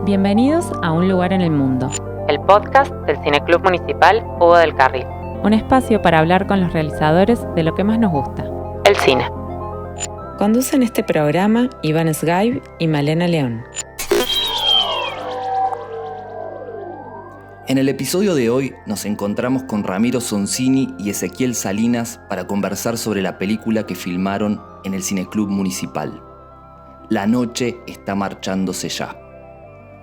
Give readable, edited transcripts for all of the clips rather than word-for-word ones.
Bienvenidos a Un lugar en el mundo, el podcast del Cineclub Municipal Hugo del Carril. un espacio para hablar con los realizadores de lo que más nos gusta, El cine. Conducen este programa Iván Sgaib y Malena León. En el episodio de hoy nos encontramos con Ramiro Sonsini y Ezequiel Salinas para conversar sobre la película que filmaron en el Cineclub Municipal. La noche está marchándose ya.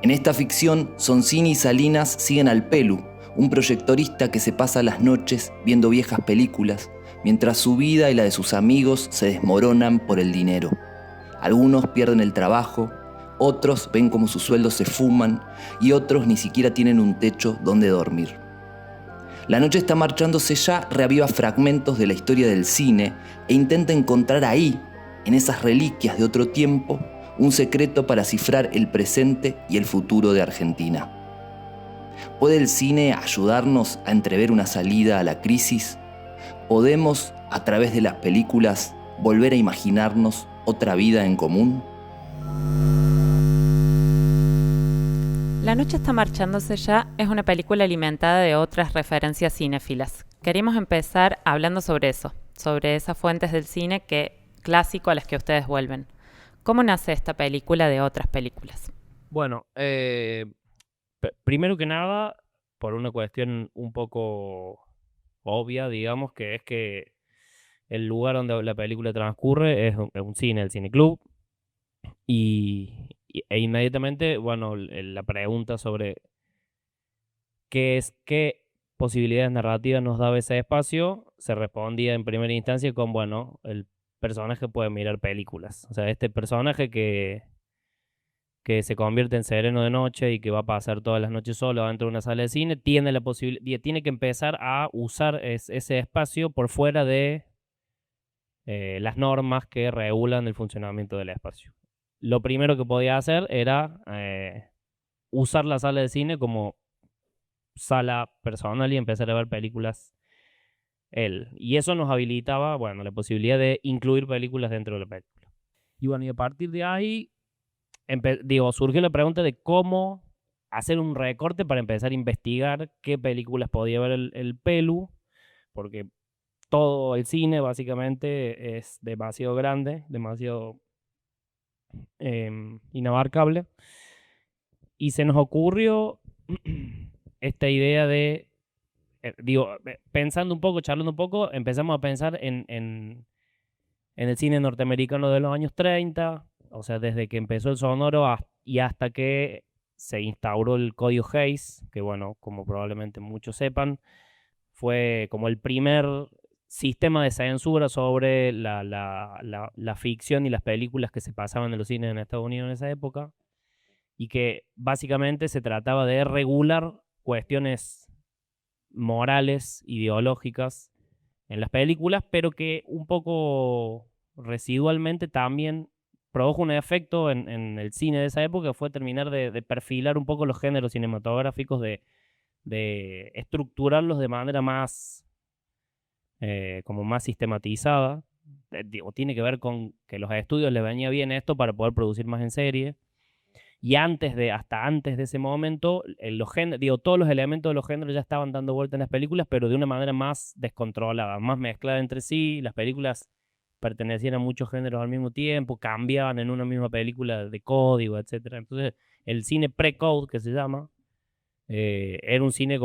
En esta ficción, Sonsini y Salinas siguen al Pelu, un proyectorista que se pasa las noches viendo viejas películas, mientras su vida y la de sus amigos se desmoronan por el dinero. Algunos pierden el trabajo, otros ven como sus sueldos se fuman y otros ni siquiera tienen un techo donde dormir. La noche está marchándose ya reaviva fragmentos de la historia del cine e intenta encontrar ahí, en esas reliquias de otro tiempo, un secreto para cifrar el presente y el futuro de Argentina. ¿Puede el cine ayudarnos a entrever una salida a la crisis? ¿Podemos, a través de las películas, volver a imaginarnos otra vida en común? La noche está marchándose ya es una película alimentada de otras referencias cinéfilas. Queríamos empezar hablando sobre eso, sobre esas fuentes del cine clásico a las que ustedes vuelven. ¿Cómo nace esta película de otras películas? Bueno, primero que nada, por una cuestión un poco obvia, digamos, que es que el lugar donde la película transcurre es un cine, el Cineclub, e inmediatamente, bueno, la pregunta sobre qué posibilidades narrativas nos daba ese espacio, se respondía en primera instancia con, bueno, el personaje puede mirar películas. O sea, este personaje que se convierte en sereno de noche y que va a pasar todas las noches solo dentro de una sala de cine, tiene la posibilidad, tiene que empezar a usar ese espacio por fuera de las normas que regulan el funcionamiento del espacio. Lo primero que podía hacer era usar la sala de cine como sala personal y empezar a ver películas él. Y eso nos habilitaba, bueno, la posibilidad de incluir películas dentro de la película. Y bueno, y a partir de ahí, surgió la pregunta de cómo hacer un recorte para empezar a investigar qué películas podía ver el Pelu, porque todo el cine básicamente es demasiado grande, demasiado inabarcable. Y se nos ocurrió esta idea de, pensando un poco, charlando un poco, empezamos a pensar en el cine norteamericano de los años 30, o sea, desde que empezó el sonoro y hasta que se instauró el Código Hays, que bueno, como probablemente muchos sepan, fue como el primer sistema de censura sobre la ficción y las películas que se pasaban en los cines en Estados Unidos en esa época, y que básicamente se trataba de regular cuestiones morales, ideológicas en las películas, pero que un poco residualmente también produjo un efecto en el cine de esa época, que fue terminar de perfilar un poco los géneros cinematográficos, de estructurarlos de manera más, como más sistematizada. Tiene que ver con que los estudios les venía bien esto para poder producir más en serie. Y hasta antes de ese momento, todos los elementos de los géneros ya estaban dando vuelta en las películas, pero de una manera más descontrolada, más mezclada entre sí. Las películas pertenecían a muchos géneros al mismo tiempo, cambiaban en una misma película de código, etc. Entonces, el cine pre-code, que se llama, era un cine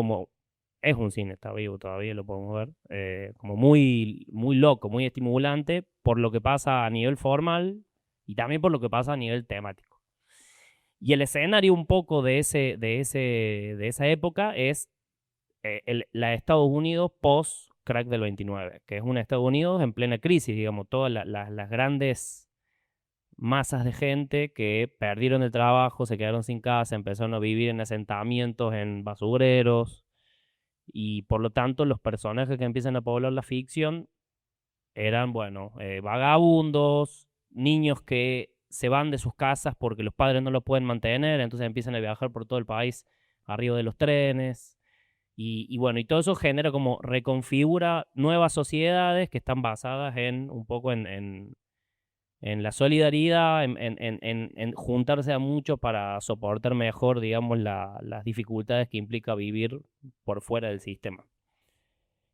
es un cine, está vivo todavía, lo podemos ver, como muy, muy loco, muy estimulante por lo que pasa a nivel formal y también por lo que pasa a nivel temático. Y el escenario un poco de esa época es la de Estados Unidos post-crack del 29, que es un Estados Unidos en plena crisis, digamos, todas las grandes masas de gente que perdieron el trabajo, se quedaron sin casa, empezaron a vivir en asentamientos, en basureros, y por lo tanto los personajes que empiezan a poblar la ficción eran, bueno, vagabundos, niños que se van de sus casas porque los padres no los pueden mantener, entonces empiezan a viajar por todo el país arriba de los trenes. Y bueno, y todo eso genera como reconfigura nuevas sociedades que están basadas un poco en en la solidaridad, en juntarse a muchos para soportar mejor, digamos, las dificultades que implica vivir por fuera del sistema.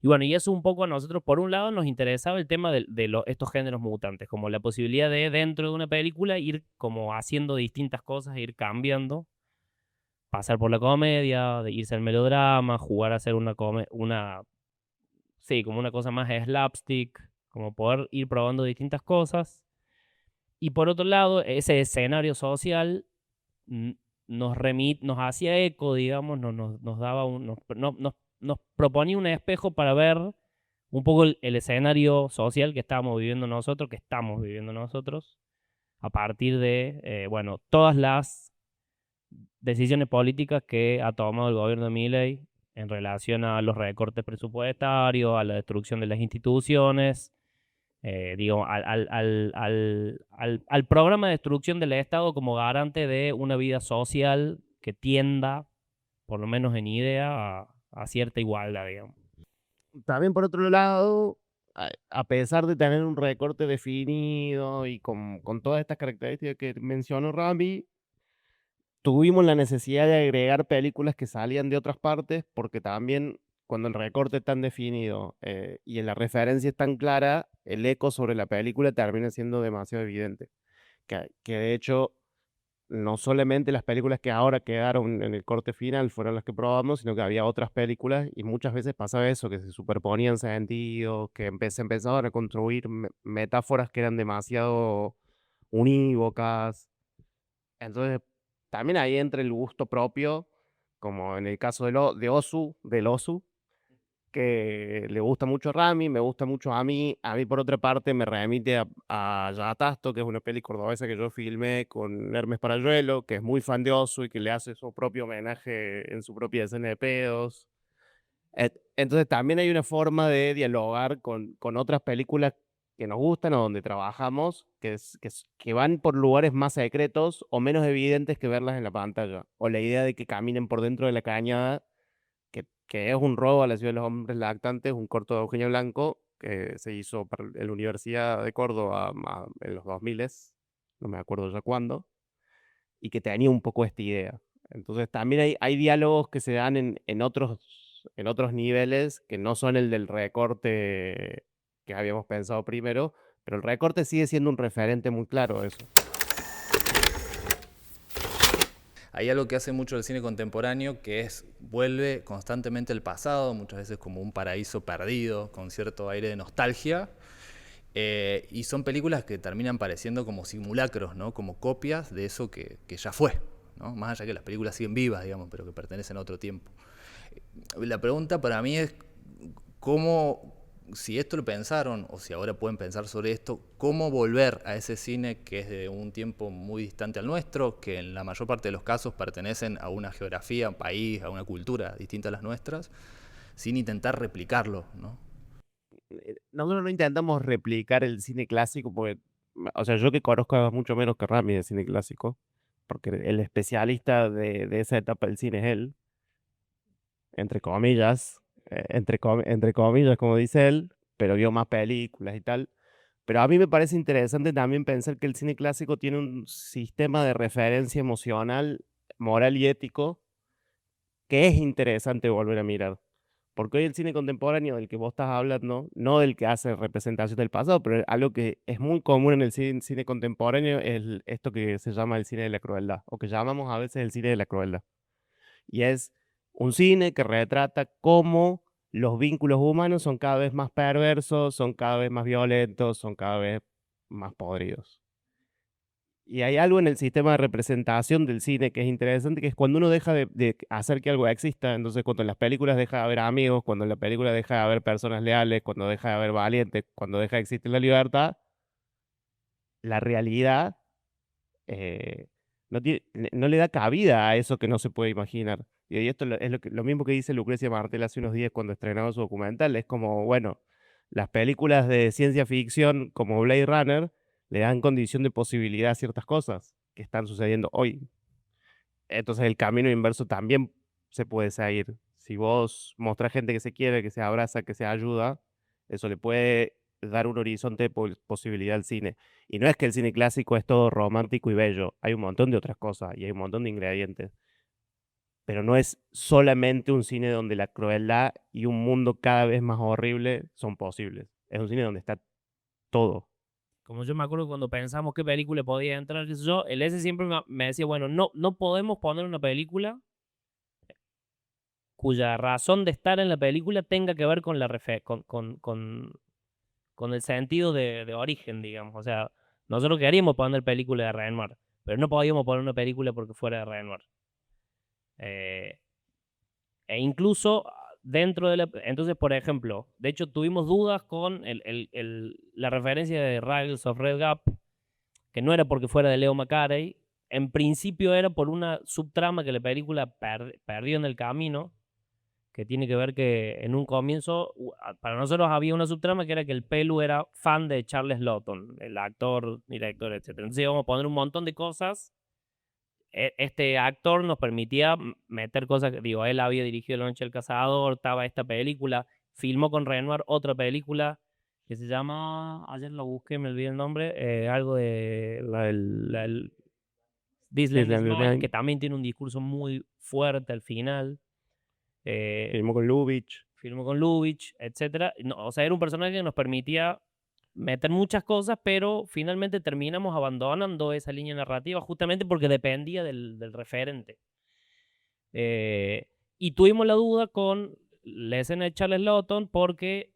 Y bueno, y eso un poco a nosotros, por un lado, nos interesaba el tema de estos géneros mutantes, como la posibilidad de dentro de una película ir como haciendo distintas cosas, ir cambiando, pasar por la comedia, de irse al melodrama, jugar a hacer sí, como una cosa más slapstick, como poder ir probando distintas cosas. Y por otro lado, ese escenario social mm, nos hacía eco, digamos, nos daba nos proponía un espejo para ver un poco el escenario social que estábamos viviendo nosotros, que estamos viviendo nosotros, a partir de, bueno, todas las decisiones políticas que ha tomado el gobierno de Milei en relación a los recortes presupuestarios, a la destrucción de las instituciones, digo, al programa de destrucción del Estado como garante de una vida social que tienda, por lo menos en idea, a cierta igualdad, digamos. También por otro lado, a pesar de tener un recorte definido y con todas estas características que mencionó Rami, tuvimos la necesidad de agregar películas que salían de otras partes, porque también cuando el recorte es tan definido y en la referencia es tan clara, el eco sobre la película termina siendo demasiado evidente. Que de hecho, no solamente las películas que ahora quedaron en el corte final fueron las que probamos, sino que había otras películas y muchas veces pasaba eso, que se superponían sentidos, que se empezaban a construir metáforas que eran demasiado unívocas. Entonces, también ahí entra el gusto propio, como en el caso del Osu, que le gusta mucho a Rami, me gusta mucho a mí. A mí, por otra parte, me remite a Yatasto, que es una peli cordobesa que yo filmé con Hermes Parayuelo, que es muy fan de Osu y que le hace su propio homenaje en su propia escena de pedos. Entonces, también hay una forma de dialogar con otras películas que nos gustan o donde trabajamos, que van por lugares más secretos o menos evidentes que verlas en la pantalla. O la idea de que caminen por dentro de la cañada, que es un robo a la ciudad de los hombres lactantes, un corto de Eugenio Blanco que se hizo en la Universidad de Córdoba en los 2000, no me acuerdo ya cuándo, y que tenía un poco esta idea. Entonces también hay diálogos que se dan en otros niveles que no son el del recorte que habíamos pensado primero, pero el recorte sigue siendo un referente muy claro de eso. Hay algo que hace mucho el cine contemporáneo, que es vuelve constantemente al pasado, muchas veces como un paraíso perdido, con cierto aire de nostalgia. Y son películas que terminan pareciendo como simulacros, ¿no? Como copias de eso que ya fue, ¿no? Más allá que las películas siguen vivas, digamos, pero que pertenecen a otro tiempo. La pregunta para mí es cómo, si esto lo pensaron o si ahora pueden pensar sobre esto, cómo volver a ese cine que es de un tiempo muy distante al nuestro, que en la mayor parte de los casos pertenecen a una geografía, a un país, a una cultura distinta a las nuestras, sin intentar replicarlo, ¿no? Nosotros no intentamos replicar el cine clásico, porque, o sea, yo que conozco mucho menos que Rami de cine clásico, porque el especialista de esa etapa del cine es él, entre comillas, entre comillas, como dice él, pero vio más películas y tal. Pero a mí me parece interesante también pensar que el cine clásico tiene un sistema de referencia emocional, moral y ético que es interesante volver a mirar. Porque hoy el cine contemporáneo del que vos estás hablando, no del que hace representación del pasado, pero algo que es muy común en el cine contemporáneo es esto que se llama el cine de la crueldad, o que llamamos a veces el cine de la crueldad. Y es un cine que retrata cómo los vínculos humanos son cada vez más perversos, son cada vez más violentos, son cada vez más podridos. Y hay algo en el sistema de representación del cine que es interesante, que es cuando uno deja de hacer que algo exista, entonces cuando en las películas deja de haber amigos, cuando en la película deja de haber personas leales, cuando deja de haber valientes, cuando deja de existir la libertad, la realidad no le da cabida a eso que no se puede imaginar. Y esto es lo mismo que dice Lucrecia Martel hace unos días cuando estrenaba su documental. Es como, bueno, las películas de ciencia ficción como Blade Runner le dan condición de posibilidad a ciertas cosas que están sucediendo hoy. Entonces el camino inverso también se puede seguir. Si vos mostrás gente que se quiere, que se abraza, que se ayuda, eso le puede dar un horizonte de posibilidad al cine. Y no es que el cine clásico es todo romántico y bello, hay un montón de otras cosas y hay un montón de ingredientes. Pero no es solamente un cine donde la crueldad y un mundo cada vez más horrible son posibles. Es un cine donde está todo. Como yo me acuerdo cuando pensamos qué película podía entrar, qué sé yo, el S siempre me decía, bueno, no podemos poner una película cuya razón de estar en la película tenga que ver con con el sentido de origen, digamos. O sea, nosotros queríamos poner película de Renoir, pero no podíamos poner una película porque fuera de Renoir. E incluso dentro de la... Entonces, por ejemplo, de hecho tuvimos dudas con la referencia de Rails of Red Gap, que no era porque fuera de Leo McCarey, en principio era por una subtrama que la película perdió en el camino, que tiene que ver que en un comienzo, para nosotros había una subtrama que era que el Pelu era fan de Charles Lawton, el actor, director, etc. Entonces íbamos a poner un montón de cosas. Este actor nos permitía meter cosas, digo, él había dirigido La Noche del Cazador, estaba esta película, filmó con Renoir otra película que se llama, ayer lo busqué, me olvidé el nombre, algo de This Land is Mine, que también tiene un discurso muy fuerte al final. Filmó con Lubitsch, etc. No, o sea, era un personaje que nos permitía meter muchas cosas, pero finalmente terminamos abandonando esa línea narrativa justamente porque dependía del referente. Y tuvimos la duda con la escena de Charles Lawton porque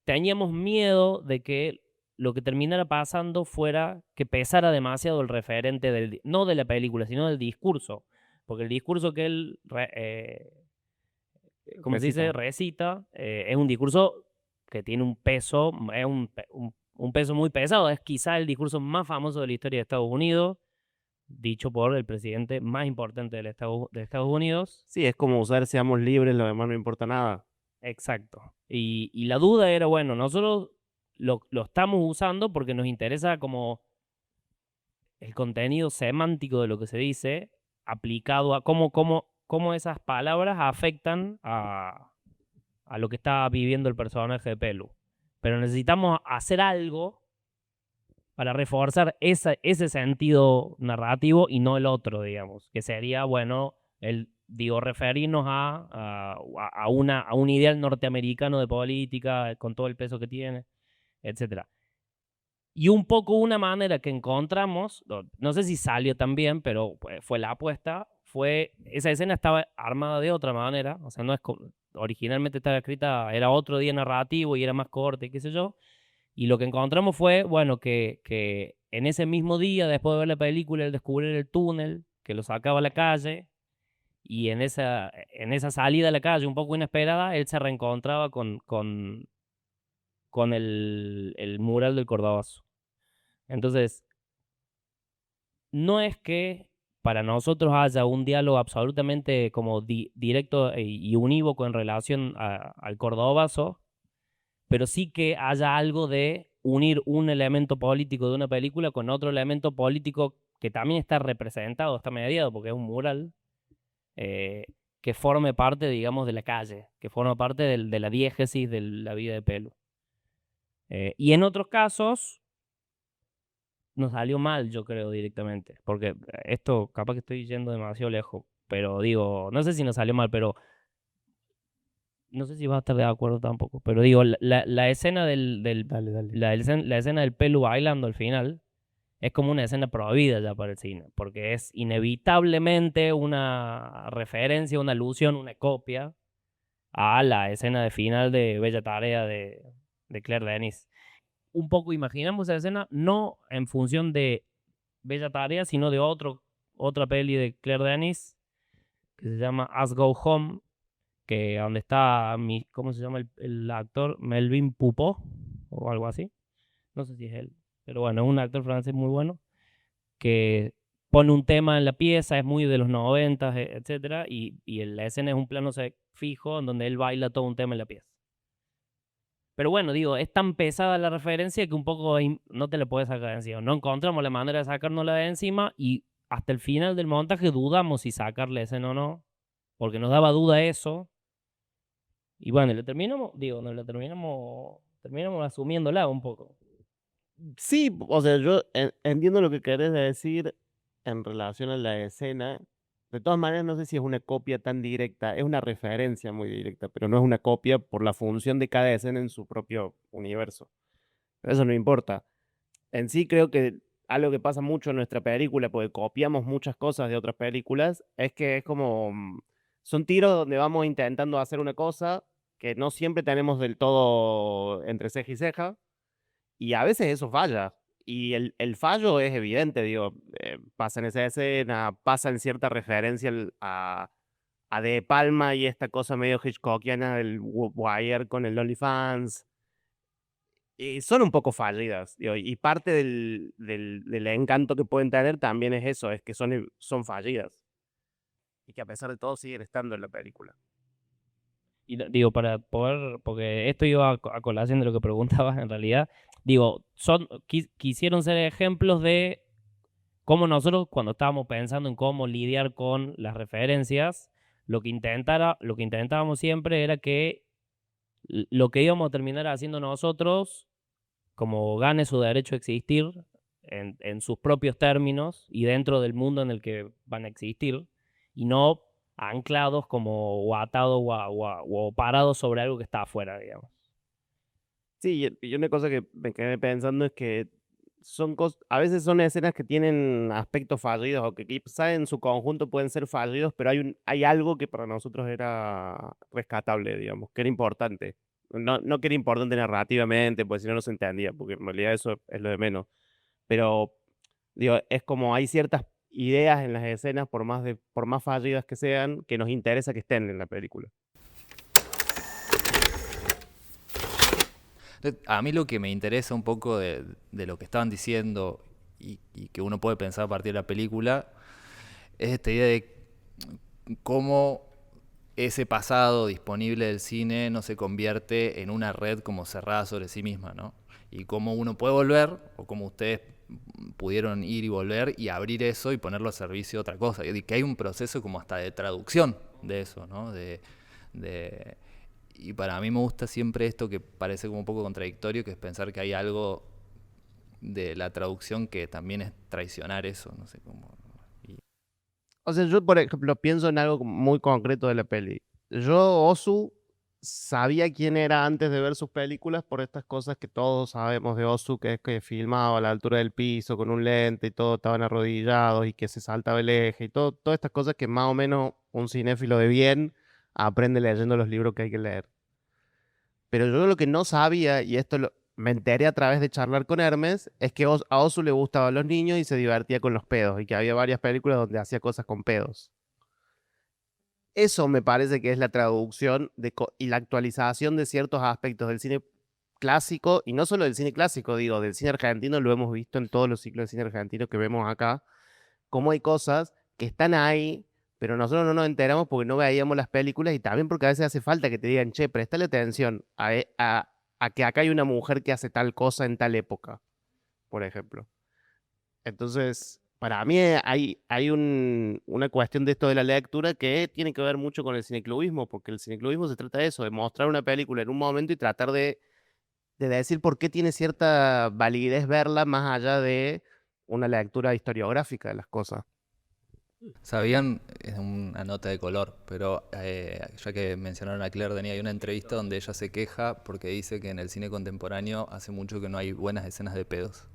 teníamos miedo de que lo que terminara pasando fuera que pesara demasiado el referente no de la película, sino del discurso. Porque el discurso que él como se dice, recita, es un discurso que tiene un peso, es un peso muy pesado. Es quizá el discurso más famoso de la historia de Estados Unidos, dicho por el presidente más importante de Estados Unidos. Sí, es como usar seamos libres, lo demás no importa nada. Exacto. Y la duda era, bueno, nosotros lo estamos usando porque nos interesa como el contenido semántico de lo que se dice, aplicado a cómo esas palabras afectan a lo que está viviendo el personaje de Pelu. Pero necesitamos hacer algo para reforzar ese sentido narrativo y no el otro, digamos, que sería, bueno, referirnos a un ideal norteamericano de política con todo el peso que tiene, etc. Y un poco una manera que encontramos, no sé si salió también, pero fue la apuesta, esa escena estaba armada de otra manera, o sea, no es originalmente estaba escrita, era otro día narrativo y era más corte, qué sé yo, y lo que encontramos fue, bueno, que en ese mismo día, después de ver la película, él descubrió el túnel, que lo sacaba a la calle, y en esa salida a la calle, un poco inesperada, él se reencontraba con el mural del Cordobazo. Entonces, no es que para nosotros haya un diálogo absolutamente como directo y unívoco en relación al Cordobazo, pero sí que haya algo de unir un elemento político de una película con otro elemento político que también está representado, está mediado, porque es un mural, que forme parte, digamos, de la calle, que forma parte de la diégesis de la vida de Pelu. Y en otros casos nos salió mal, yo creo, directamente, porque esto capaz que estoy yendo demasiado lejos, pero digo, no sé si nos salió mal, pero no sé si vas a estar de acuerdo tampoco, pero digo, la escena Dale. la escena del Pelu bailando al final es como una escena prohibida ya para el cine, porque es inevitablemente una referencia, una alusión, una copia a la escena de final de Bella Tarea de Claire Denis. Un poco imaginamos esa escena no en función de Bella Tarea, sino de otra peli de Claire Denis que se llama Us Go Home, que donde está ¿cómo se llama el actor? Melvin Poupeau o algo así. No sé si es él, pero bueno, es un actor francés muy bueno que pone un tema en la pieza, es muy de los 90, etcétera, y la escena es un plano fijo en donde él baila todo un tema en la pieza. Pero bueno, digo, es tan pesada la referencia que un poco no te la puedes sacar de encima. No encontramos la manera de sacárnosla de encima y hasta el final del montaje dudamos si sacarle escena o no, porque nos daba duda eso. Y bueno, nos la terminamos terminamos asumiéndola un poco. Sí, o sea, yo entiendo lo que querés decir en relación a la escena. De todas maneras, no sé si es una copia tan directa, es una referencia muy directa, pero no es una copia por la función de cada escena en su propio universo. Pero eso no importa. En sí creo que algo que pasa mucho en nuestra película, porque copiamos muchas cosas de otras películas, es que es como, son tiros donde vamos intentando hacer una cosa que no siempre tenemos del todo entre ceja y ceja, y a veces eso falla. Y el fallo es evidente, digo, pasa en esa escena, pasa en cierta referencia a De Palma y esta cosa medio Hitchcockiana del Wire con el OnlyFans. Y son un poco fallidas, digo, y parte del encanto que pueden tener también es eso, es que son fallidas. Y que a pesar de todo siguen estando en la película. Y digo, para poder, porque esto iba a colación de lo que preguntabas en realidad, digo, quisieron ser ejemplos de cómo nosotros cuando estábamos pensando en cómo lidiar con las referencias, lo que intentábamos siempre era que lo que íbamos a terminar haciendo nosotros, como gane su derecho a existir en sus propios términos y dentro del mundo en el que van a existir, y no anclados como o atados o parados sobre algo que está afuera, digamos. Sí, y una cosa que me quedé pensando es que a veces son escenas que tienen aspectos fallidos o que quizá en su conjunto pueden ser fallidos, pero hay algo que para nosotros era rescatable, digamos, que era importante. No que era importante narrativamente, porque si no, no se entendía, porque en realidad eso es lo de menos. Pero, digo, es como hay ciertas ideas en las escenas, por más fallidas que sean, que nos interesa que estén en la película. A mí lo que me interesa un poco de lo que estaban diciendo y que uno puede pensar a partir de la película es esta idea de cómo ese pasado disponible del cine no se convierte en una red como cerrada sobre sí misma, ¿no? Y cómo uno puede volver, o cómo ustedes pudieron ir y volver y abrir eso y ponerlo a servicio de otra cosa. Y que hay un proceso como hasta de traducción de eso, ¿no? Y para mí me gusta siempre esto que parece como un poco contradictorio, que es pensar que hay algo de la traducción que también es traicionar eso, no sé cómo. O sea, yo, por ejemplo, pienso en algo muy concreto de la peli. Yo, Ozu, sabía quién era antes de ver sus películas por estas cosas que todos sabemos de Ozu, que es que filmaba a la altura del piso con un lente y todo, estaban arrodillados y que se saltaba el eje y todas estas cosas que más o menos un cinéfilo de bien aprende leyendo los libros que hay que leer. Pero yo lo que no sabía, y me enteré a través de charlar con Hermes, es que a Ozu le gustaban los niños y se divertía con los pedos, y que había varias películas donde hacía cosas con pedos. Eso me parece que es la traducción y la actualización de ciertos aspectos del cine clásico, y no solo del cine clásico, digo, del cine argentino, lo hemos visto en todos los ciclos de cine argentino que vemos acá, como hay cosas que están ahí, pero nosotros no nos enteramos porque no veíamos las películas y también porque a veces hace falta que te digan, che, prestale atención a que acá hay una mujer que hace tal cosa en tal época, por ejemplo. Entonces, para mí hay una cuestión de esto de la lectura que tiene que ver mucho con el cineclubismo, porque el cineclubismo se trata de eso, de mostrar una película en un momento y tratar de decir por qué tiene cierta validez verla más allá de una lectura historiográfica de las cosas. Sabían, es una nota de color, pero ya que mencionaron a Claire Denis, hay una entrevista donde ella se queja porque dice que en el cine contemporáneo hace mucho que no hay buenas escenas de pedos.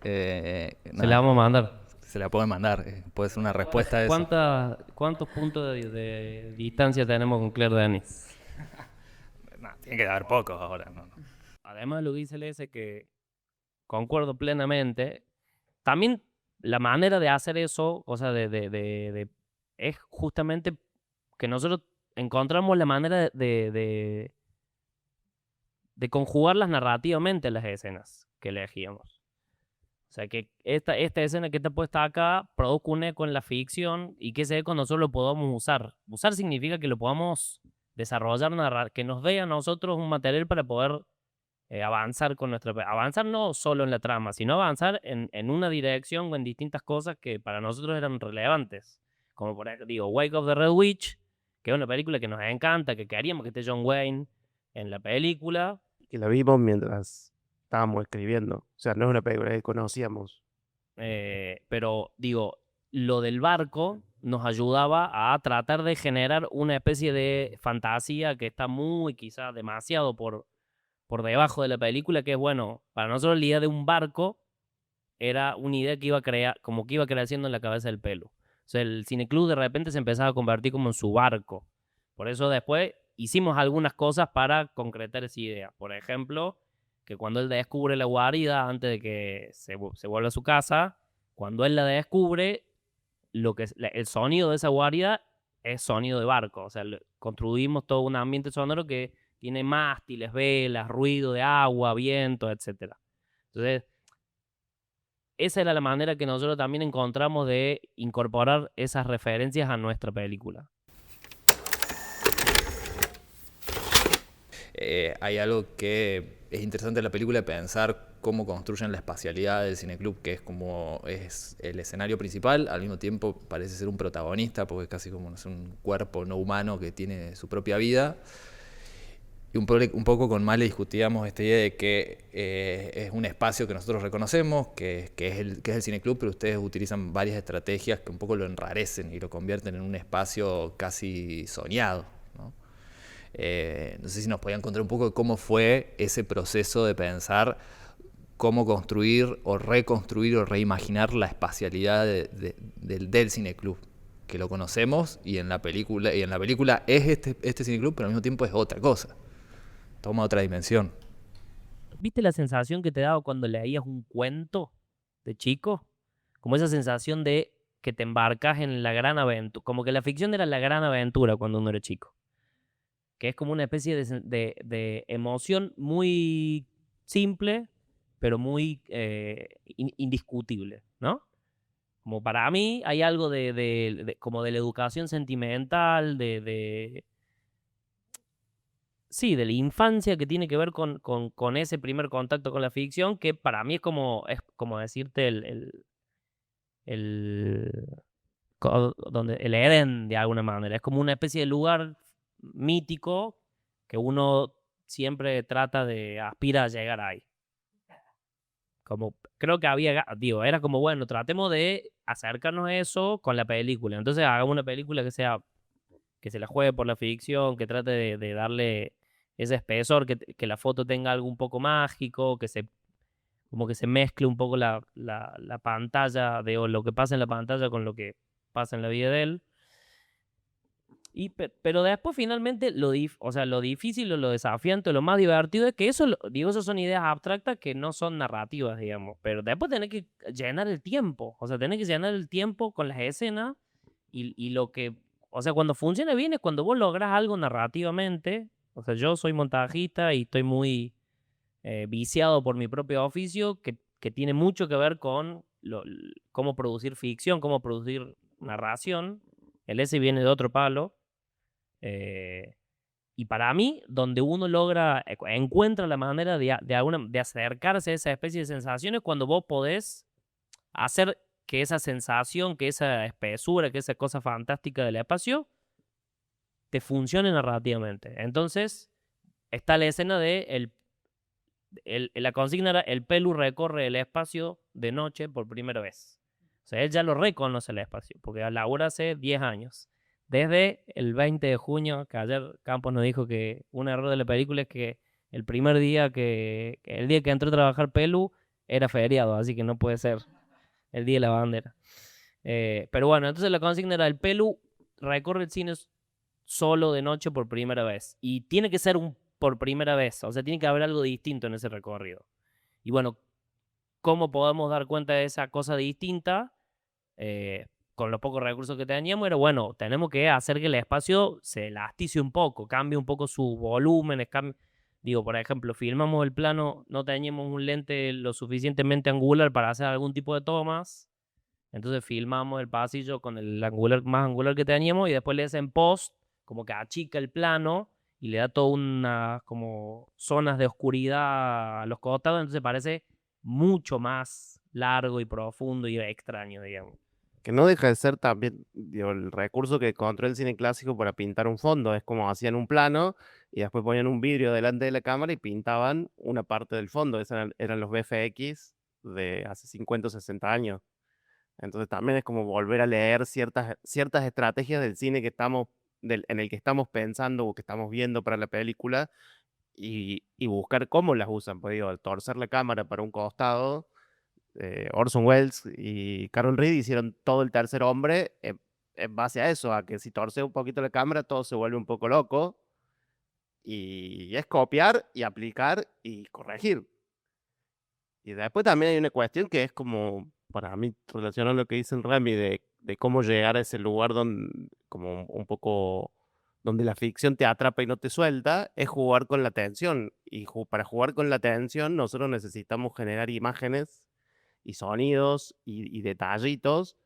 Se la vamos a mandar. Se la pueden mandar, puede ser una respuesta a eso. ¿Cuántos puntos de distancia tenemos con Claire Denis? No, tiene que haber pocos ahora. No. Además, lo que dice es que concuerdo plenamente. También la manera de hacer eso, o sea, es justamente que nosotros encontramos la manera de conjugarlas narrativamente las escenas que elegíamos. O sea, que esta escena que está puesta acá produzca un eco en la ficción y que ese eco nosotros lo podamos usar. Usar significa que lo podamos desarrollar, que nos dé a nosotros un material para poder avanzar con avanzar no solo en la trama, sino avanzar en una dirección o en distintas cosas que para nosotros eran relevantes. Como por ejemplo, digo, Wake of the Red Witch, que es una película que nos encanta, que queríamos que esté John Wayne en la película. que la vimos mientras estábamos escribiendo. O sea, no es una película que conocíamos. Pero digo, lo del barco nos ayudaba a tratar de generar una especie de fantasía que está muy, quizás demasiado por debajo de la película, que es, bueno, para nosotros la idea de un barco era una idea que iba a crear, como que iba creciendo en la cabeza del Pelu. O sea, el cineclub de repente se empezaba a convertir como en su barco. Por eso después hicimos algunas cosas para concretar esa idea. Por ejemplo, que cuando él descubre la guarida antes de que se vuelva a su casa, cuando él la descubre, el sonido de esa guarida es sonido de barco. O sea, construimos todo un ambiente sonoro que tiene mástiles, velas, ruido de agua, viento, etc. Entonces, esa era la manera que nosotros también encontramos de incorporar esas referencias a nuestra película. Hay algo que es interesante en la película, pensar cómo construyen la espacialidad del cineclub, que es como es el escenario principal, al mismo tiempo parece ser un protagonista, porque es casi como un cuerpo no humano que tiene su propia vida. Y un poco con Male discutíamos esta idea de que es un espacio que nosotros reconocemos, que es el cineclub, pero ustedes utilizan varias estrategias que un poco lo enrarecen y lo convierten en un espacio casi soñado, ¿no? No sé si nos podían contar un poco de cómo fue ese proceso de pensar cómo construir o reconstruir o reimaginar la espacialidad del cineclub, que lo conocemos y en la película es este cineclub, pero al mismo tiempo es otra cosa, toma otra dimensión. ¿Viste la sensación que te daba cuando leías un cuento de chico? Como esa sensación de que te embarcas en la gran aventura, como que la ficción era la gran aventura cuando uno era chico. Que es como una especie de emoción muy simple, pero muy indiscutible, ¿no? Como para mí hay algo como de la educación sentimental, sí, de la infancia que tiene que ver con ese primer contacto con la ficción, que para mí es como decirte donde el Edén, de alguna manera. Es como una especie de lugar mítico que uno siempre trata de aspira a llegar ahí. Como creo que era como, bueno, tratemos de acercarnos a eso con la película. Entonces hagamos una película que se la juegue por la ficción, que trate de darle ese espesor, que la foto tenga algo un poco mágico, como que se mezcle un poco la pantalla o lo que pasa en la pantalla con lo que pasa en la vida de él. Pero después finalmente lo difícil o lo desafiante o lo más divertido es que eso son ideas abstractas que no son narrativas, digamos. Pero después tenés que llenar el tiempo. O sea, tenés que llenar el tiempo con las escenas y lo que... O sea, cuando funciona bien es cuando vos lográs algo narrativamente. O sea, yo soy montajista y estoy muy viciado por mi propio oficio que tiene mucho que ver con cómo producir ficción, cómo producir narración. El S viene de otro palo. Y para mí, donde uno encuentra la manera de acercarse a esa especie de sensaciones cuando vos podés hacer que esa sensación, que esa espesura, que esa cosa fantástica del espacio te funcione narrativamente. Entonces, está la escena de la consigna era: el Pelu recorre el espacio de noche por primera vez. O sea, él ya lo reconoce el espacio, porque labura hace 10 años. Desde el 20 de junio, que ayer Campos nos dijo que un error de la película es que el primer día el día que entró a trabajar Pelu era feriado, así que no puede ser el día de la bandera. Pero bueno, entonces la consigna era: el Pelu recorre el cine solo de noche por primera vez. Y tiene que ser por primera vez, o sea, tiene que haber algo distinto en ese recorrido. Y bueno, ¿cómo podemos dar cuenta de esa cosa distinta? Con los pocos recursos que teníamos, era bueno, tenemos que hacer que el espacio se elastice un poco, cambie un poco sus volúmenes, digo, por ejemplo, filmamos el plano, no teníamos un lente lo suficientemente angular para hacer algún tipo de tomas, entonces filmamos el pasillo con el angular más angular que teníamos y después le hacen post, como que achica el plano y le da toda unas como zonas de oscuridad a los costados, entonces parece mucho más largo y profundo y extraño, digamos. que no deja de ser también digo, el recurso que encontró el cine clásico para pintar un fondo. Es como hacían un plano y después ponían un vidrio delante de la cámara y pintaban una parte del fondo. Esos eran los VFX de hace 50 o 60 años. Entonces también es como volver a leer ciertas estrategias del cine en el que estamos pensando o que estamos viendo para la película y buscar cómo las usan. Pues digo, torcer la cámara para un costado. Orson Welles y Carol Reed hicieron todo El Tercer Hombre en base a eso, a que si torce un poquito la cámara todo se vuelve un poco loco. Y es copiar y aplicar y corregir. Y después también hay una cuestión que es como, para mí, relacionado a lo que dice el Remy, de cómo llegar a ese lugar donde, como un poco, donde la ficción te atrapa y no te suelta, es jugar con la tensión. Y para jugar con la tensión, nosotros necesitamos generar imágenes y sonidos y detallitos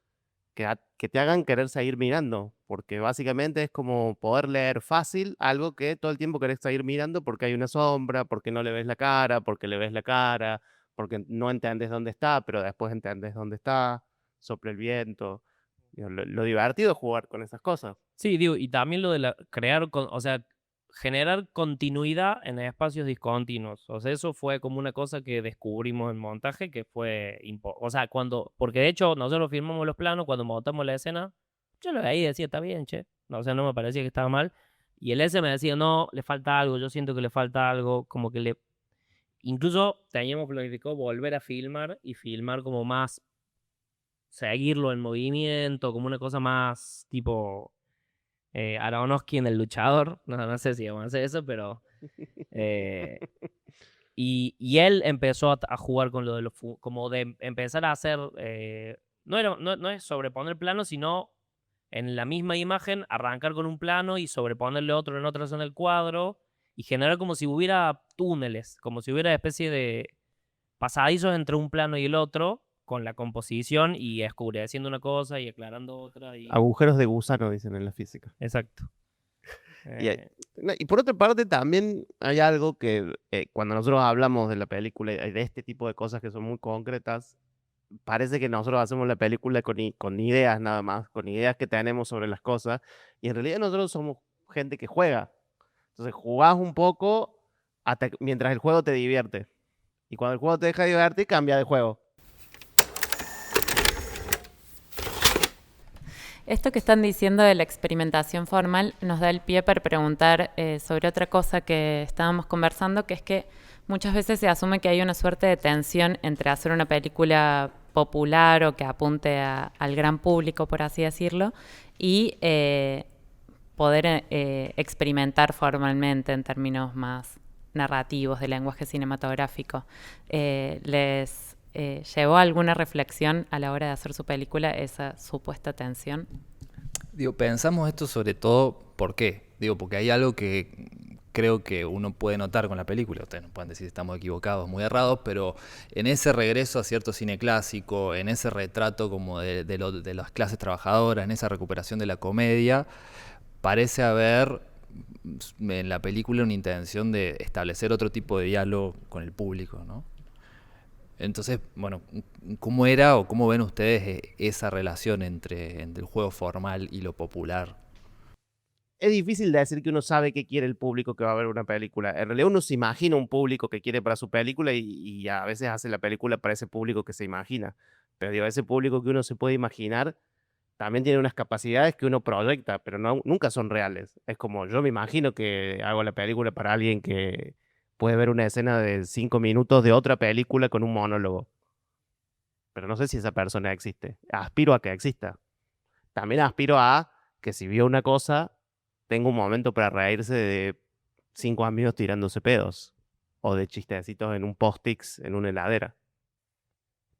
que te hagan querer seguir mirando. Porque básicamente es como poder leer fácil algo que todo el tiempo querés seguir mirando porque hay una sombra, porque no le ves la cara, porque le ves la cara, porque no entendés dónde está, pero después entendés dónde está, sopla el viento. Digo, lo divertido es jugar con esas cosas. Sí, digo, y también lo de o sea, generar continuidad en espacios discontinuos. O sea, eso fue como una cosa que descubrimos en montaje que fue, o sea, porque de hecho nosotros filmamos los planos, cuando montamos la escena, yo lo veía y decía, está bien, che. O sea, no me parecía que estaba mal. Y el S me decía, no, le falta algo, yo siento que le falta algo, como que incluso teníamos planificado volver a filmar y filmar como más, seguirlo en movimiento, como una cosa más tipo Aronofsky en El Luchador. No sé si vamos a hacer eso, pero... eh, y él empezó a jugar con lo de como de empezar a hacer... no es sobreponer planos, sino en la misma imagen arrancar con un plano y sobreponerle otro en otra zona del cuadro y generar como si hubiera túneles, como si hubiera especie de pasadizos entre un plano y el otro, con la composición y oscureciendo una cosa y aclarando otra. Agujeros de gusano, dicen en la física. Exacto. Y por otra parte, también hay algo que cuando nosotros hablamos de la película y de este tipo de cosas que son muy concretas, parece que nosotros hacemos la película con ideas nada más, con ideas que tenemos sobre las cosas, y en realidad nosotros somos gente que juega. Entonces jugás un poco mientras el juego te divierte. Y cuando el juego te deja divertir, cambia de juego. Esto que están diciendo de la experimentación formal nos da el pie para preguntar sobre otra cosa que estábamos conversando, que es que muchas veces se asume que hay una suerte de tensión entre hacer una película popular o que apunte al gran público, por así decirlo, y poder experimentar formalmente en términos más narrativos de lenguaje cinematográfico. ¿Les llevó a alguna reflexión a la hora de hacer su película esa supuesta tensión? Digo, pensamos esto sobre todo, ¿por qué? Digo, porque hay algo que creo que uno puede notar con la película. Ustedes nos pueden decir si estamos equivocados, muy errados, pero en ese regreso a cierto cine clásico, en ese retrato como de las clases trabajadoras, en esa recuperación de la comedia, parece haber en la película una intención de establecer otro tipo de diálogo con el público, ¿no? Entonces, bueno, ¿cómo era o cómo ven ustedes esa relación entre el juego formal y lo popular? Es difícil de decir que uno sabe qué quiere el público que va a ver una película. En realidad uno se imagina un público que quiere para su película y a veces hace la película para ese público que se imagina. Pero digo, ese público que uno se puede imaginar también tiene unas capacidades que uno proyecta, pero nunca son reales. Es como yo me imagino que hago la película para alguien que puede ver una escena de 5 minutos de otra película con un monólogo. Pero no sé si esa persona existe. Aspiro a que exista. También aspiro a que si vio una cosa, tenga un momento para reírse de 5 amigos tirándose pedos. O de chistecitos en un post-its en una heladera.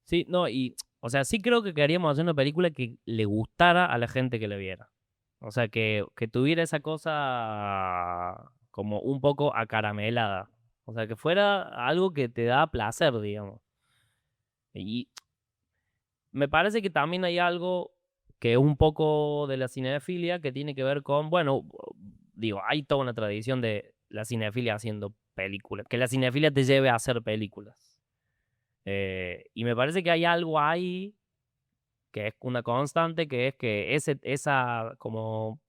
Sí, no, o sea, sí creo que queríamos hacer una película que le gustara a la gente que la viera. O sea, que tuviera esa cosa como un poco acaramelada. O sea, que fuera algo que te da placer, digamos. Y me parece que también hay algo que es un poco de la cinefilia que tiene que ver con, bueno, digo, hay toda una tradición de la cinefilia haciendo películas, que la cinefilia te lleve a hacer películas. Y me parece que hay algo ahí que es una constante, que es que esa como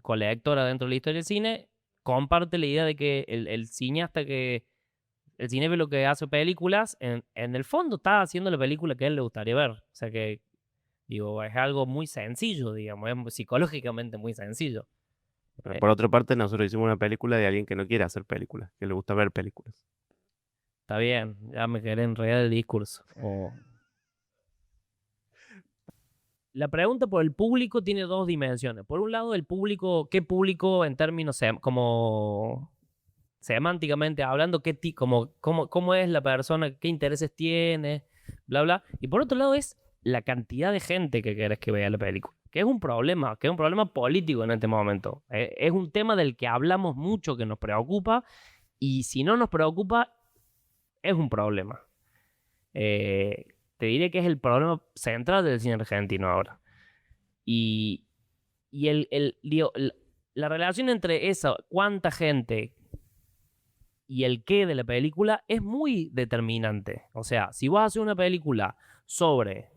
colectora dentro de la historia del cine comparte la idea de que el cineasta que... El cinéfilo que hace películas, en el fondo está haciendo la película que a él le gustaría ver. O sea que, digo, es algo muy sencillo, digamos, es psicológicamente muy sencillo. Pero por otra parte, nosotros hicimos una película de alguien que no quiere hacer películas, que le gusta ver películas. Está bien, ya me quedé enredar el discurso. La pregunta por el público tiene dos dimensiones. Por un lado, el público, ¿qué público en términos como semánticamente hablando, cómo es la persona, qué intereses tiene, bla, bla? Y por otro lado es la cantidad de gente que querés que vea la película, que es un problema político en este momento. Es un tema del que hablamos mucho, que nos preocupa, y si no nos preocupa, es un problema. Te diré que es el problema central del cine argentino ahora. Y la relación entre esa, cuánta gente y el qué de la película es muy determinante. O sea, si vas a hacer una película sobre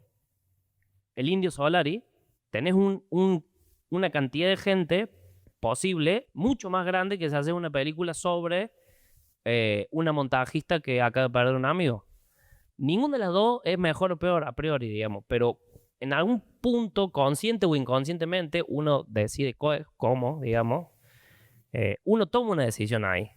el Indio Solari, tenés una cantidad de gente posible mucho más grande que si haces una película sobre una montajista que acaba de perder un amigo. Ninguna de las dos es mejor o peor a priori, digamos, pero en algún punto, consciente o inconscientemente, uno decide cómo, digamos, uno toma una decisión ahí.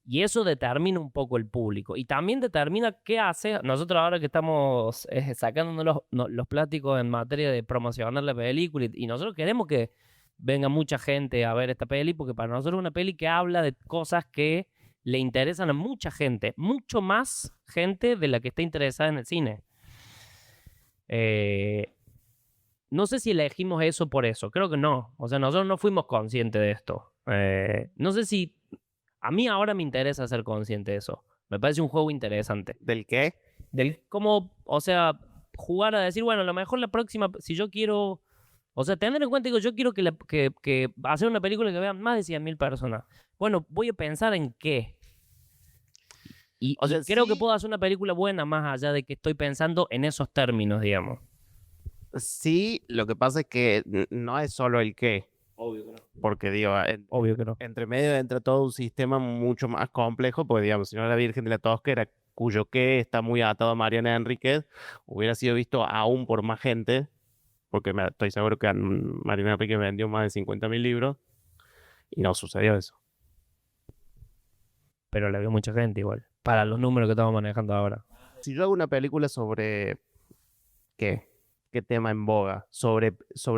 Y eso determina un poco el público. Y también determina qué hace. Nosotros ahora que estamos sacándonos los plásticos en materia de promocionar la película, y nosotros queremos que venga mucha gente a ver esta peli, porque para nosotros es una peli que habla de cosas que le interesan a mucha gente, mucho más gente de la que está interesada en el cine. No sé si elegimos eso por eso, creo que no. O sea, nosotros no fuimos conscientes de esto. No sé si... A mí ahora me interesa ser consciente de eso. Me parece un juego interesante. ¿Del qué? Del cómo, o sea, jugar a decir, bueno, a lo mejor la próxima, si yo quiero... O sea, tener en cuenta que yo quiero que hacer una película que vean más de 100.000 personas. Bueno, voy a pensar en qué. Y creo que puedo hacer una película buena más allá de que estoy pensando en esos términos, digamos. Sí, lo que pasa es que no es solo el qué. Obvio que no. Porque, digo, Obvio que no. entre medio entra todo un sistema mucho más complejo, porque, digamos, si no la Virgen de la Tosca, cuyo qué está muy atado a Mariana Enríquez, hubiera sido visto aún por más gente, porque estoy seguro que Mariana Enríquez vendió más de 50.000 libros, y no sucedió eso. Pero la vio mucha gente igual, para los números que estamos manejando ahora. Si yo hago una película sobre... ¿Qué tema en boga? Sobre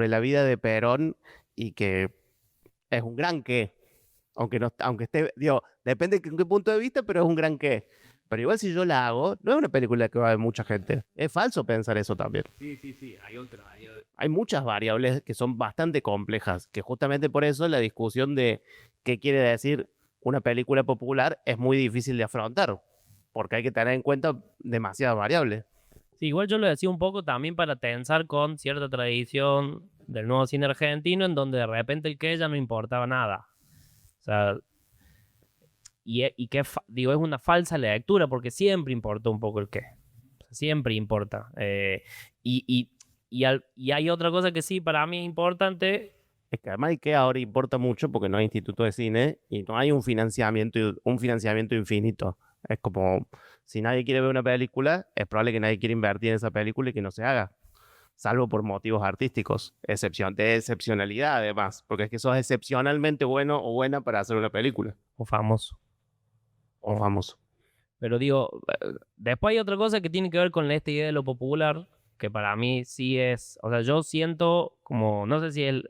la vida de Perón, y que es un gran qué. Aunque esté, digo, depende de qué punto de vista, pero es un gran qué. Pero igual si yo la hago, no es una película que va a ver mucha gente. Es falso pensar eso también. Sí, Hay muchas variables que son bastante complejas, que justamente por eso la discusión de qué quiere decir una película popular es muy difícil de afrontar, porque hay que tener en cuenta demasiadas variables. Sí, igual yo lo decía un poco también para tensar con cierta tradición del nuevo cine argentino, en donde de repente el qué ya no importaba nada. O sea, y que digo, es una falsa lectura, porque siempre importó un poco el qué. O sea, siempre importa. Y hay otra cosa que sí para mí es importante. Es que además el que ahora importa mucho porque no hay instituto de cine y no hay un financiamiento infinito. Es como, si nadie quiere ver una película, es probable que nadie quiera invertir en esa película y que no se haga. Salvo por motivos artísticos. De excepcionalidad, además. Porque es que sos excepcionalmente bueno o buena para hacer una película. O famoso. Pero digo, después hay otra cosa que tiene que ver con esta idea de lo popular, que para mí sí es... O sea, yo siento como... No sé si es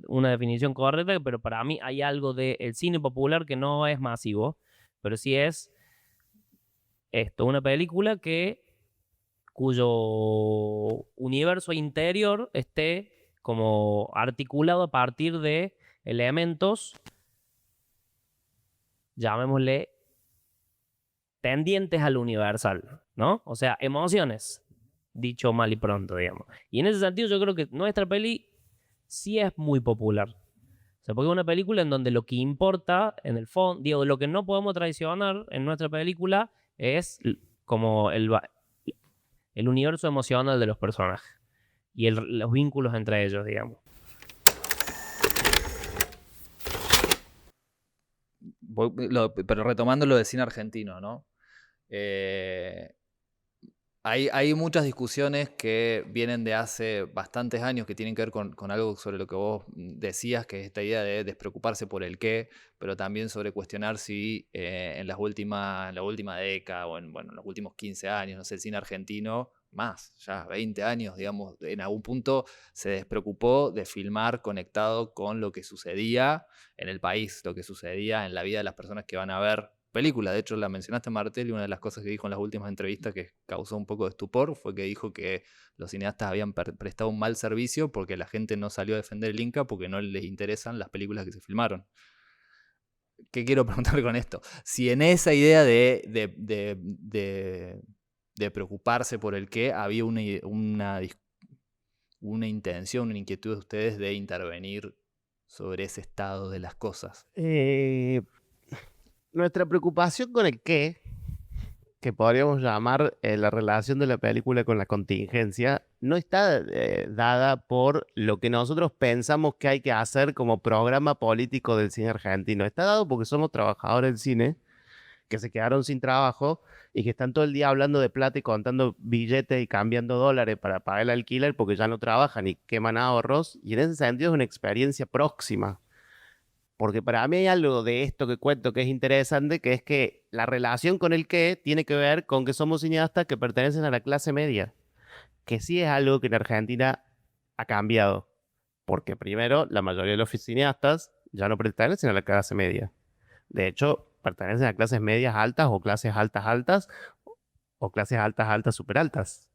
una definición correcta, pero para mí hay algo del cine popular que no es masivo, pero sí es una película cuyo universo interior esté como articulado a partir de elementos, llamémosle, tendientes al universal, ¿no? O sea, emociones, dicho mal y pronto, digamos. Y en ese sentido yo creo que nuestra peli sí es muy popular. O sea, porque es una película en donde lo que importa, en el fondo, digo, lo que no podemos traicionar en nuestra película es como el universo emocional de los personajes y los vínculos entre ellos, digamos. Pero retomando lo de cine argentino, ¿no? Hay muchas discusiones que vienen de hace bastantes años que tienen que ver con algo sobre lo que vos decías, que es esta idea de despreocuparse por el qué, pero también sobre cuestionar si en la última década o en los últimos 15 años, no sé, el cine argentino, más, ya 20 años, digamos, en algún punto se despreocupó de filmar conectado con lo que sucedía en el país, lo que sucedía en la vida de las personas que van a ver película. De hecho, la mencionaste, Martel, y una de las cosas que dijo en las últimas entrevistas que causó un poco de estupor fue que dijo que los cineastas habían prestado un mal servicio porque la gente no salió a defender el Inca porque no les interesan las películas que se filmaron. ¿Qué quiero preguntar con esto? Si en esa idea de preocuparse por el qué había una intención, una inquietud de ustedes de intervenir sobre ese estado de las cosas. Nuestra preocupación con el qué, que podríamos llamar la relación de la película con la contingencia, no está dada por lo que nosotros pensamos que hay que hacer como programa político del cine argentino. Está dado porque somos trabajadores del cine que se quedaron sin trabajo y que están todo el día hablando de plata y contando billetes y cambiando dólares para pagar el alquiler porque ya no trabajan y queman ahorros. Y en ese sentido es una experiencia próxima. Porque para mí hay algo de esto que cuento que es interesante, que es que la relación con el qué tiene que ver con que somos cineastas que pertenecen a la clase media, que sí es algo que en Argentina ha cambiado. Porque primero, la mayoría de los cineastas ya no pertenecen a la clase media. De hecho, pertenecen a clases medias altas o clases altas altas o clases altas altas super altas.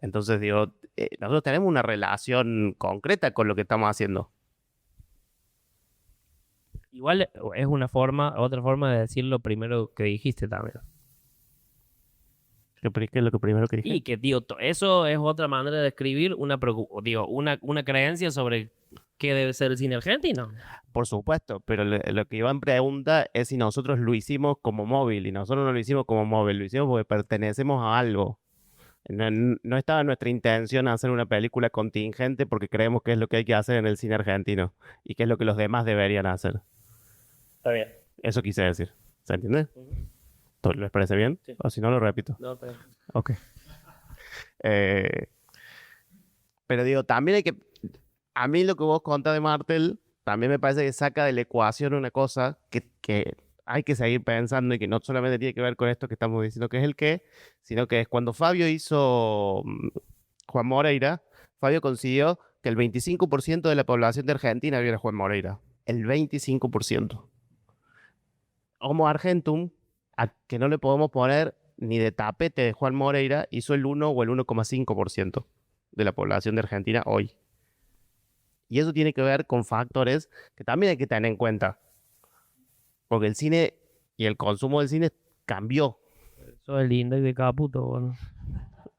Entonces digo, nosotros tenemos una relación concreta con lo que estamos haciendo. Igual es otra forma de decir lo primero que dijiste también. ¿Qué es lo que primero que dije? Y que, digo, eso es otra manera de describir una creencia sobre qué debe ser el cine argentino. Por supuesto, pero lo que Iván pregunta es si nosotros lo hicimos como móvil, y nosotros no lo hicimos como móvil, lo hicimos porque pertenecemos a algo. No estaba en nuestra intención hacer una película contingente porque creemos que es lo que hay que hacer en el cine argentino y que es lo que los demás deberían hacer. Está bien. Eso quise decir. ¿Se entiende? ¿Les parece bien? Sí. O si no, lo repito. No, está bien. Ok. Pero digo, también hay que... A mí lo que vos contás de Martel también me parece que saca de la ecuación una cosa que hay que seguir pensando y que no solamente tiene que ver con esto que estamos diciendo que es el qué, sino que es cuando Fabio hizo Juan Moreira, Fabio consiguió que el 25% de la población de Argentina viera Juan Moreira. El 25%. Homo Argentum, a que no le podemos poner ni de tapete de Juan Moreira, hizo el 1 o el 1,5% de la población de Argentina hoy. Y eso tiene que ver con factores que también hay que tener en cuenta. Porque el cine y el consumo del cine cambió. Eso es el índice de cada puto, bueno.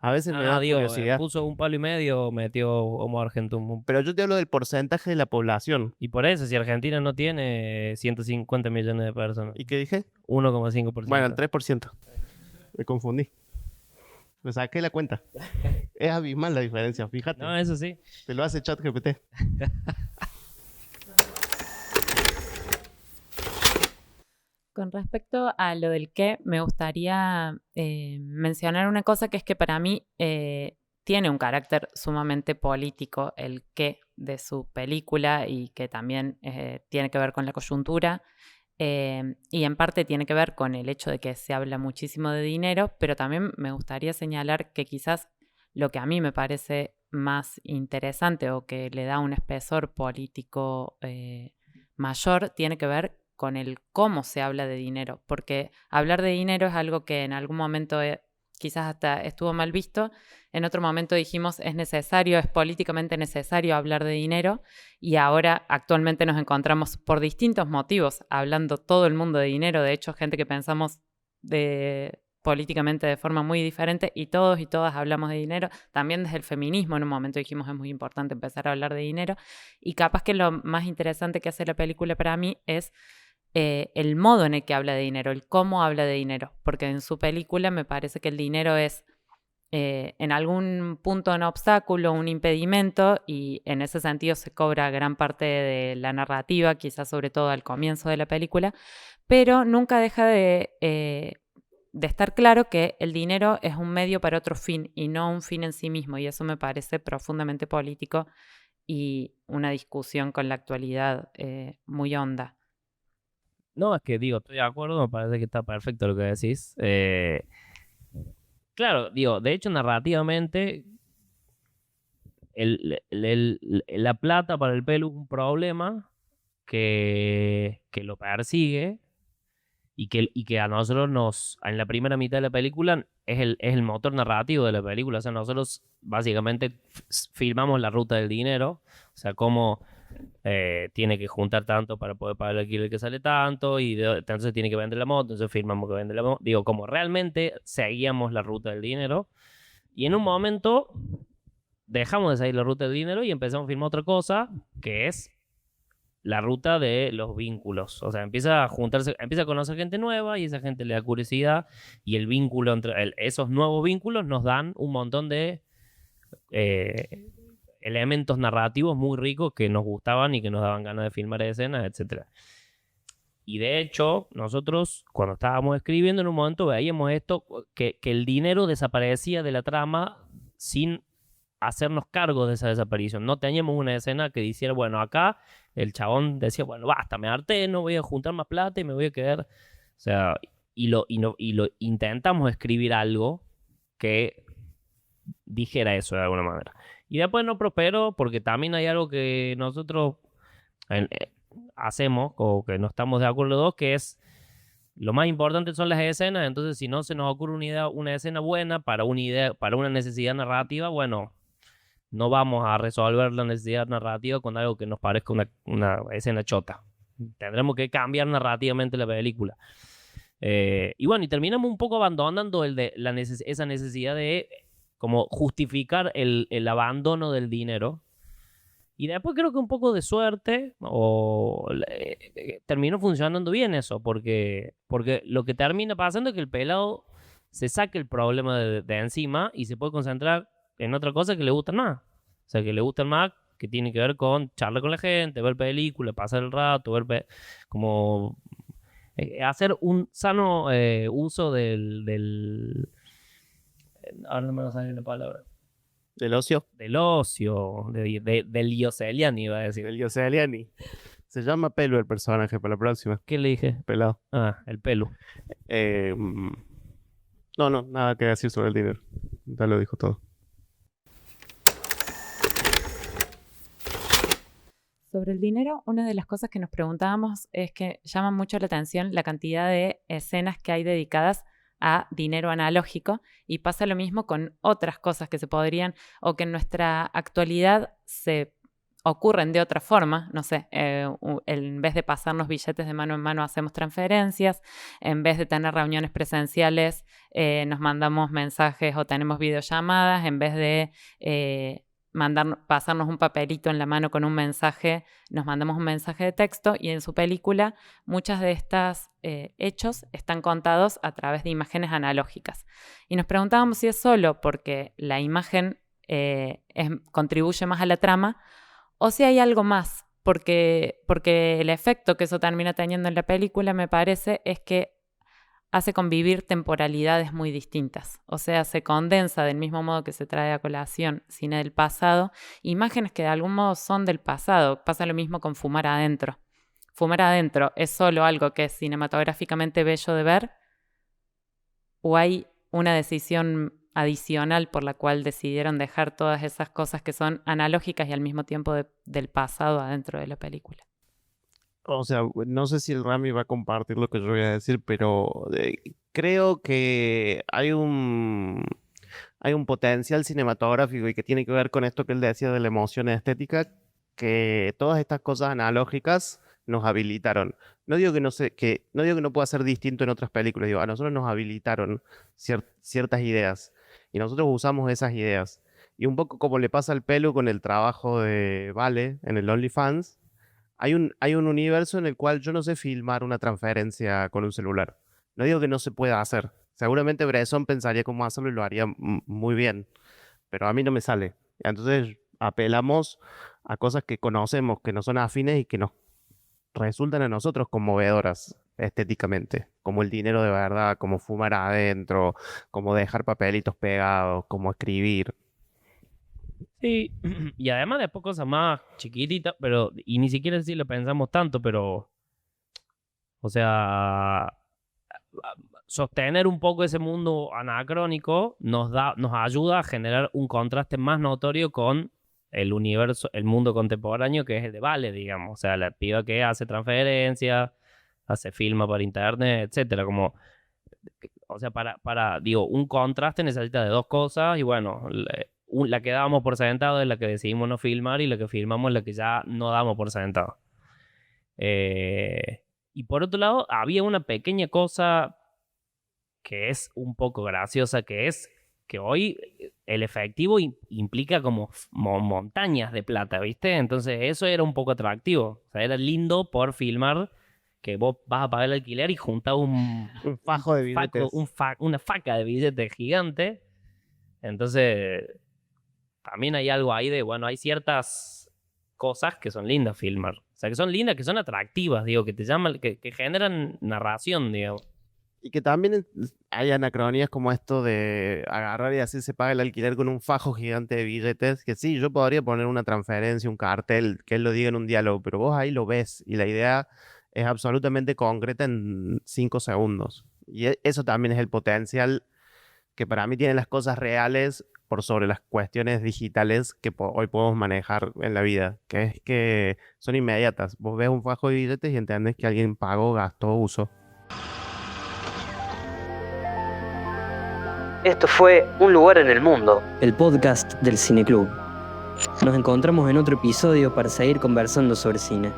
A veces me da curiosidad. Puso 1,5 palos, metió Homo Argentum. Pero yo te hablo del porcentaje de la población. Y por eso, si Argentina no tiene 150 millones de personas. ¿Y qué dije? 1,5%. Bueno, el 3%. Me confundí. Me saqué la cuenta. Es abismal la diferencia, fíjate. No, eso sí. Te lo hace ChatGPT. Con respecto a lo del qué, me gustaría mencionar una cosa que es que para mí tiene un carácter sumamente político el qué de su película y que también tiene que ver con la coyuntura y en parte tiene que ver con el hecho de que se habla muchísimo de dinero, pero también me gustaría señalar que quizás lo que a mí me parece más interesante o que le da un espesor político mayor tiene que ver con el cómo se habla de dinero, porque hablar de dinero es algo que en algún momento quizás hasta estuvo mal visto, en otro momento dijimos es necesario, es políticamente necesario hablar de dinero y ahora actualmente nos encontramos por distintos motivos hablando todo el mundo de dinero, de hecho gente que pensamos políticamente de forma muy diferente y todos y todas hablamos de dinero, también desde el feminismo en un momento dijimos es muy importante empezar a hablar de dinero y capaz que lo más interesante que hace la película para mí es el modo en el que habla de dinero, el cómo habla de dinero, porque en su película me parece que el dinero es en algún punto un obstáculo, un impedimento, y en ese sentido se cobra gran parte de la narrativa, quizás sobre todo al comienzo de la película, pero nunca deja de estar claro que el dinero es un medio para otro fin y no un fin en sí mismo, y eso me parece profundamente político y una discusión con la actualidad muy honda. No, es que digo, estoy de acuerdo, me parece que está perfecto lo que decís. Claro, digo, de hecho, narrativamente, la plata para el pelo es un problema que lo persigue y que a nosotros en la primera mitad de la película es el motor narrativo de la película. O sea, nosotros básicamente filmamos la ruta del dinero, o sea, cómo tiene que juntar tanto para poder pagar el alquiler que sale tanto, y entonces tiene que vender la moto, entonces firmamos que vende la moto. Digo, como realmente seguíamos la ruta del dinero, y en un momento dejamos de seguir la ruta del dinero y empezamos a firmar otra cosa, que es la ruta de los vínculos. O sea, empieza a juntarse, empieza a conocer gente nueva y esa gente le da curiosidad, y el vínculo entre esos nuevos vínculos nos dan un montón de elementos narrativos muy ricos que nos gustaban y que nos daban ganas de filmar escenas, etc. Y de hecho, nosotros cuando estábamos escribiendo en un momento veíamos esto, que el dinero desaparecía de la trama sin hacernos cargo de esa desaparición. No teníamos una escena que dijera, bueno, acá el chabón decía, bueno, basta, me harté, no voy a juntar más plata y me voy a quedar. O sea, y lo intentamos escribir algo que dijera eso de alguna manera. Y después no prosperó porque también hay algo que nosotros hacemos, o que no estamos de acuerdo los dos, que es lo más importante son las escenas. Entonces, si no se nos ocurre una escena buena para una necesidad narrativa, bueno, no vamos a resolver la necesidad narrativa con algo que nos parezca una escena chota. Tendremos que cambiar narrativamente la película. Y bueno, y terminamos un poco abandonando esa necesidad de como justificar el abandono del dinero. Y después creo que un poco de suerte terminó funcionando bien eso, porque lo que termina pasando es que el pelado se saca el problema de encima y se puede concentrar en otra cosa que le gusta más. O sea, que le gusta más, que tiene que ver con charlar con la gente, ver películas, pasar el rato, como hacer un sano uso ahora no me va a salir la palabra. ¿Del ocio? Del ocio, del Yoselian, iba a decir. Del Yoseliani. Se llama Pelo el personaje para la próxima. ¿Qué le dije? Pelado. Ah, el pelo. No, nada que decir sobre el dinero. Ya lo dijo todo. Sobre el dinero, una de las cosas que nos preguntábamos es que llama mucho la atención la cantidad de escenas que hay dedicadas a dinero analógico, y pasa lo mismo con otras cosas que se podrían, o que en nuestra actualidad se ocurren de otra forma. No sé, en vez de pasarnos billetes de mano en mano hacemos transferencias, en vez de tener reuniones presenciales nos mandamos mensajes o tenemos videollamadas, en vez de pasarnos un papelito en la mano con un mensaje, nos mandamos un mensaje de texto. Y en su película muchas de estas hechos están contados a través de imágenes analógicas. Y nos preguntábamos si es solo porque la imagen contribuye más a la trama, o si hay algo más, porque el efecto que eso termina teniendo en la película, me parece, es que hace convivir temporalidades muy distintas. O sea, se condensa del mismo modo que se trae a colación cine del pasado, imágenes que de algún modo son del pasado. Pasa lo mismo con Fumar Adentro. ¿Fumar Adentro es solo algo que es cinematográficamente bello de ver, o hay una decisión adicional por la cual decidieron dejar todas esas cosas que son analógicas y al mismo tiempo del pasado adentro de la película? O sea, no sé si el Rami va a compartir lo que yo voy a decir, pero creo que hay un potencial cinematográfico y que tiene que ver con esto que él decía de la emoción estética, que todas estas cosas analógicas nos habilitaron. No digo que no pueda ser distinto en otras películas, digo, a nosotros nos habilitaron ciertas ideas y nosotros usamos esas ideas. Y un poco como le pasa al Pelo con el trabajo de Vale en el OnlyFans, hay un universo en el cual yo no sé filmar una transferencia con un celular. No digo que no se pueda hacer. Seguramente Bresson pensaría cómo hacerlo y lo haría muy bien, pero a mí no me sale. Entonces apelamos a cosas que conocemos, que no son afines y que nos resultan a nosotros conmovedoras estéticamente, como el dinero de verdad, como fumar adentro, como dejar papelitos pegados, como escribir. Sí, y además después cosas más chiquititas, pero, y ni siquiera si lo pensamos tanto, pero, o sea, sostener un poco ese mundo anacrónico nos ayuda a generar un contraste más notorio con el universo, el mundo contemporáneo que es el de Vale, digamos. O sea, la piba que hace transferencias, hace filma por internet, etcétera. Como, o sea, digo, un contraste necesita de dos cosas y bueno, la que dábamos por sentado es la que decidimos no filmar y la que filmamos es la que ya no damos por sentado. Y por otro lado, había una pequeña cosa que es un poco graciosa, que es que hoy el efectivo implica como montañas de plata, ¿viste? Entonces eso era un poco atractivo. O sea, era lindo por filmar que vos vas a pagar el alquiler y juntás un fajo de billetes. Una faca de billetes gigante. Entonces, también hay algo ahí de, bueno, hay ciertas cosas que son lindas filmar. O sea, que son lindas, que son atractivas, digo, que te llaman, que generan narración, digamos. Y que también hay anacronías como esto de agarrar y así se paga el alquiler con un fajo gigante de billetes, que sí, yo podría poner una transferencia, un cartel, que él lo diga en un diálogo, pero vos ahí lo ves y la idea es absolutamente concreta en 5 segundos. Y eso también es el potencial que para mí tienen las cosas reales por sobre las cuestiones digitales que hoy podemos manejar en la vida, que es que son inmediatas. Vos ves un fajo de billetes y entendés que alguien pagó, gastó, usó. Esto fue Un lugar en el mundo, el podcast del Cineclub. Nos encontramos en otro episodio para seguir conversando sobre cine.